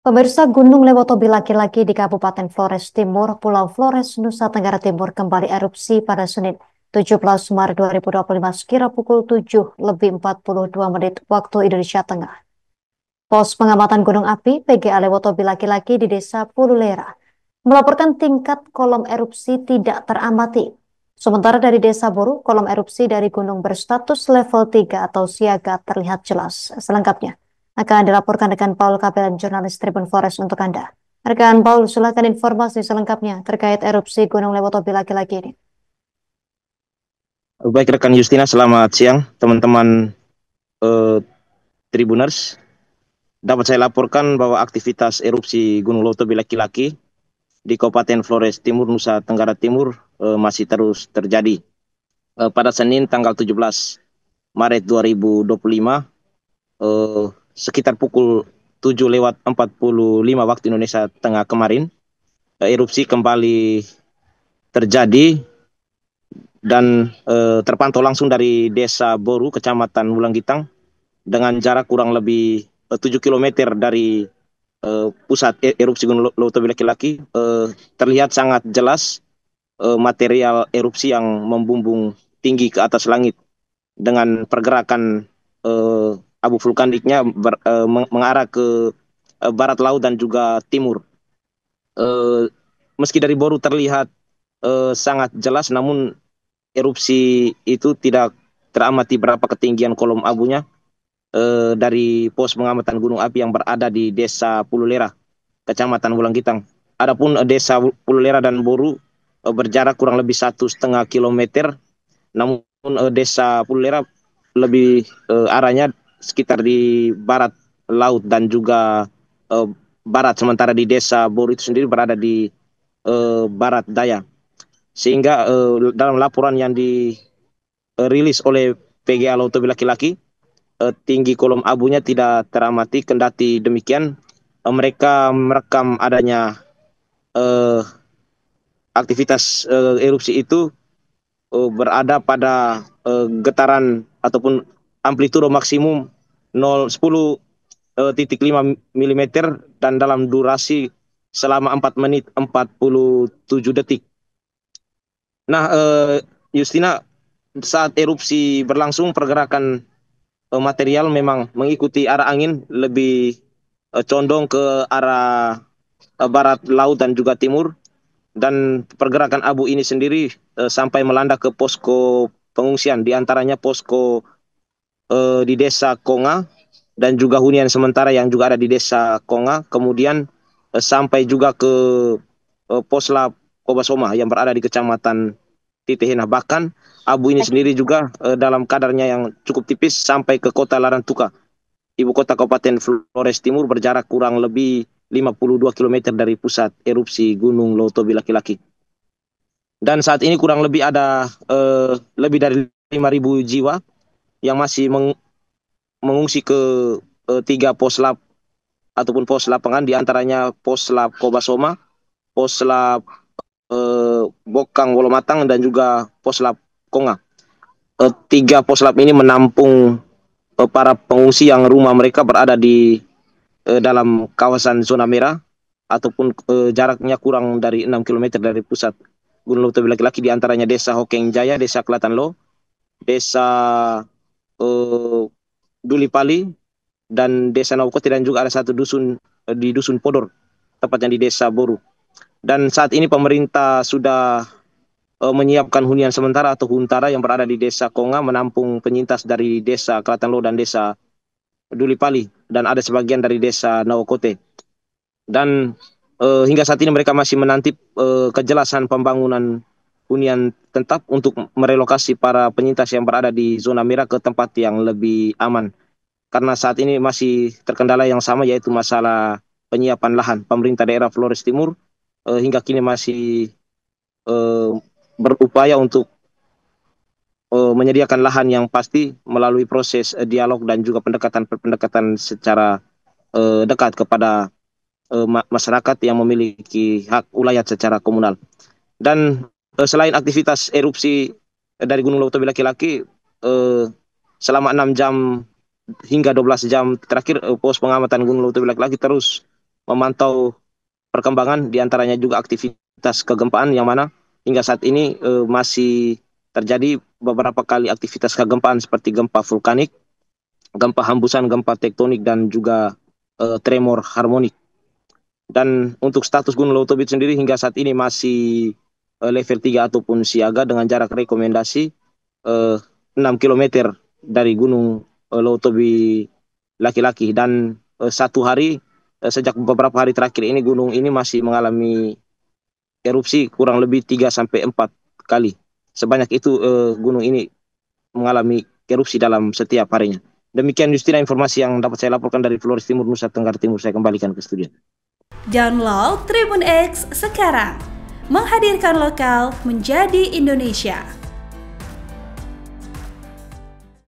Pemirsa Gunung Lewotobi laki-laki di Kabupaten Flores Timur, Pulau Flores, Nusa Tenggara Timur kembali erupsi pada Senin 17 Maret 2025 sekira pukul 7:42 waktu Indonesia Tengah. Pos pengamatan gunung api PGA Lewotobi laki-laki di Desa Pululera melaporkan tingkat kolom erupsi tidak teramati. Sementara dari Desa Boru, kolom erupsi dari gunung berstatus level 3 atau siaga terlihat jelas. Selengkapnya akan dilaporkan rekan Paul Kapelan, jurnalis Tribun Forest untuk Anda. Rekan Paul, silakan informasi selengkapnya terkait erupsi Gunung Lewotobi laki-laki ini. Baik rekan Justina, selamat siang teman-teman eh, Tribuners. Dapat saya laporkan bahwa aktivitas erupsi Gunung Lewotobi laki-laki di Kabupaten Flores Timur, Nusa Tenggara Timur masih terus terjadi. Pada Senin tanggal 17 Maret 2025, sekitar pukul 7:45 waktu Indonesia Tengah kemarin, erupsi kembali terjadi dan terpantau langsung dari Desa Boru, Kecamatan Wulanggitang, dengan jarak kurang lebih 7 kilometer dari pusat erupsi Gunung Lewotobi laki-laki. Terlihat sangat jelas material erupsi yang membumbung tinggi ke atas langit dengan pergerakan abu vulkaniknya mengarah ke barat laut dan juga timur. Eh, Meski dari Boru terlihat sangat jelas, namun erupsi itu tidak teramati berapa ketinggian kolom abunya dari pos pengamatan gunung api yang berada di Desa Pululera, Kecamatan Wulanggitang. Adapun Desa Pululera dan Boru berjarak kurang lebih 1,5 kilometer, namun Desa Pululera lebih arahnya sekitar di barat laut dan juga eh, barat, sementara di Desa Boru itu sendiri berada di barat daya. Sehingga dalam laporan yang dirilis oleh PGA Lewotobi laki-laki, tinggi kolom abunya tidak teramati. Kendati demikian, mereka merekam adanya eh, aktivitas erupsi itu berada pada getaran ataupun amplitudo maksimum 10,5 mm dan dalam durasi selama 4 menit 47 detik. Nah, Justina, saat erupsi berlangsung, pergerakan material memang mengikuti arah angin, lebih condong ke arah barat laut dan juga timur, dan pergerakan abu ini sendiri sampai melanda ke posko pengungsian, diantaranya posko di Desa Konga dan juga hunian sementara yang juga ada di Desa Konga, kemudian sampai juga ke Poslap Kobasoma yang berada di Kecamatan Titihena. Bahkan abu ini sendiri juga dalam kadarnya yang cukup tipis sampai ke kota Larantuka, ibu kota Kabupaten Flores Timur, berjarak kurang lebih 52 kilometer dari pusat erupsi Gunung Lewotobi laki-laki. Dan saat ini kurang lebih ada lebih dari 5.000 jiwa yang masih mengungsi ke tiga poslap ataupun pos lapangan, diantaranya poslap Kobasoma, poslap Bokang Wolomatang, dan juga poslap Konga. Tiga poslap ini menampung para pengungsi yang rumah mereka berada di dalam kawasan zona merah ataupun jaraknya kurang dari 6 kilometer dari pusat Gunung Lewotobi laki-laki, diantaranya Desa Hokeng Jaya, Desa Kelatan Lo, Desa eh, Duli Pali, dan Desa Naukoti, dan juga ada satu dusun di Dusun Podor, tepatnya di Desa Boru. Dan saat ini pemerintah sudah menyiapkan hunian sementara atau huntara yang berada di Desa Konga, menampung penyintas dari Desa Kelatan Lo dan Desa Duli Pali, dan ada sebagian dari Desa Naokote. Dan hingga saat ini mereka masih menanti kejelasan pembangunan hunian tetap untuk merelokasi para penyintas yang berada di zona merah ke tempat yang lebih aman. Karena saat ini masih terkendala yang sama, yaitu masalah penyiapan lahan. Pemerintah daerah Flores Timur hingga kini masih eh, berupaya untuk menyediakan lahan yang pasti melalui proses dialog dan juga pendekatan-pendekatan secara dekat kepada masyarakat yang memiliki hak ulayat secara komunal. Dan selain aktivitas erupsi dari Gunung Lewotobi laki-laki, selama 6 jam hingga 12 jam terakhir, pos pengamatan Gunung Lewotobi laki-laki terus memantau perkembangan, diantaranya juga aktivitas kegempaan yang mana hingga saat ini masih terjadi beberapa kali aktivitas kegempaan seperti gempa vulkanik, gempa hembusan, gempa tektonik, dan juga tremor harmonik. Dan untuk status Gunung Leutobic sendiri hingga saat ini masih level 3 ataupun siaga dengan jarak rekomendasi 6 km dari Gunung Leutobic laki-laki. Dan satu hari sejak beberapa hari terakhir ini gunung ini masih mengalami erupsi kurang lebih 3 sampai 4 kali. Sebanyak itu gunung ini mengalami erupsi dalam setiap harinya. Demikian Justina informasi yang dapat saya laporkan dari Flores Timur, Nusa Tenggara Timur. Saya kembalikan ke studio. Download Tribun X sekarang. Menghadirkan lokal menjadi Indonesia.